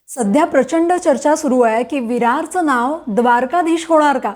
सध्या प्रचंड चर्चा सुरू आहे की विरारचं नाव द्वारकाधीश होणार का?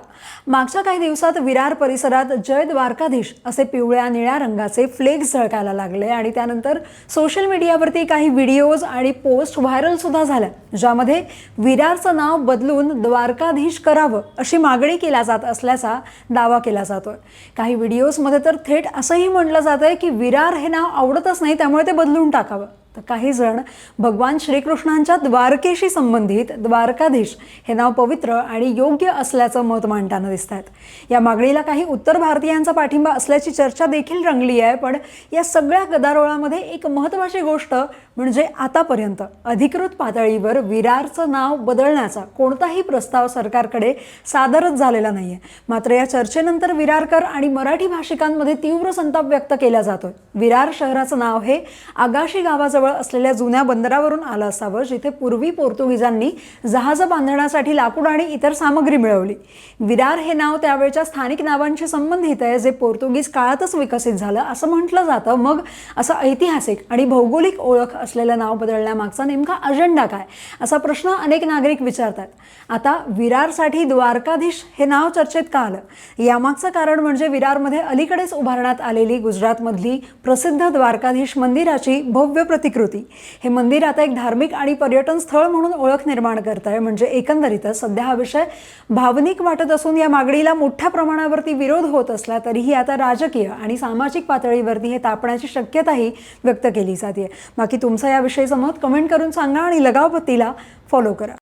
मागच्या काही दिवसात विरार परिसरात जय द्वारकाधीश असे पिवळ्या निळ्या रंगाचे फ्लेक्स झळकायला लागले आणि त्यानंतर सोशल मीडियावरती काही व्हिडिओज आणि पोस्ट व्हायरल सुद्धा झाल्या, ज्यामध्ये विरारचं नाव बदलून द्वारकाधीश करावं अशी मागणी केल्या जात असल्याचा दावा केला जातोय. काही व्हिडिओजमध्ये तर थेट असंही म्हटलं जातंय की विरार हे नाव आवडतच नाही, त्यामुळे ते बदलून टाकावं. तर काही जण भगवान श्रीकृष्णांच्या द्वारकेशी संबंधित द्वारकाधीश हे नाव पवित्र आणि योग्य असल्याचं मत मांडताना दिसत आहेत. या मागणीला काही उत्तर भारतीयांचा पाठिंबा असल्याची चर्चा देखील रंगली आहे. पण या सगळ्या गदारोळामध्ये एक महत्त्वाची गोष्ट म्हणजे आतापर्यंत अधिकृत पातळीवर विरारचं नाव बदलण्याचा कोणताही प्रस्ताव सरकारकडे सादरच झालेला नाहीये. मात्र या चर्चेनंतर विरारकर आणि मराठी भाषिकांमध्ये तीव्र संताप व्यक्त केला जातोय. विरार शहराचं नाव हे आगाशी गावाजवळ असलेल्या जुन्या बंदरावरून आलं असावं, जिथे पूर्वी पोर्तुगीजांनी जहाज बांधण्यासाठी लाकूड आणि इतर सामग्री मिळवली. विरार हे नाव त्यावेळच्या स्थानिक नावांशी संबंधित आहे, जे पोर्तुगीज काळातच विकसित झालं असं म्हटलं जातं. मग असं ऐतिहासिक आणि भौगोलिक ओळख असलेलं नाव बदलण्यामागचा नेमका अजेंडा काय, असा प्रश्न अनेक नागरिक विचारतात. आता विरारसाठी द्वारकाधीश हे नाव चर्चेत का आलं? यामागचं कारण म्हणजे विरारमध्ये अलीकडेच उभारण्यात आलेली गुजरातमधली प्रसिद्ध द्वारकाधीश मंदिराची भव्य प्रतिकृती. हे मंदिर आता एक धार्मिक आणि पर्यटन स्थळ म्हणून ओळख निर्माण करत आहे. म्हणजे एकंदरीतच सध्या हा विषय भावनिक वाटत असून या मागणीला मोठ्या प्रमाणावरती विरोध होत असला तरीही आता राजकीय आणि सामाजिक पातळीवरती हे तापण्याची शक्यताही व्यक्त केली जाते. बाकी तुमचं याविषयीचं मत कमेंट करून सांगा आणि लगावपत्तीला फॉलो करा.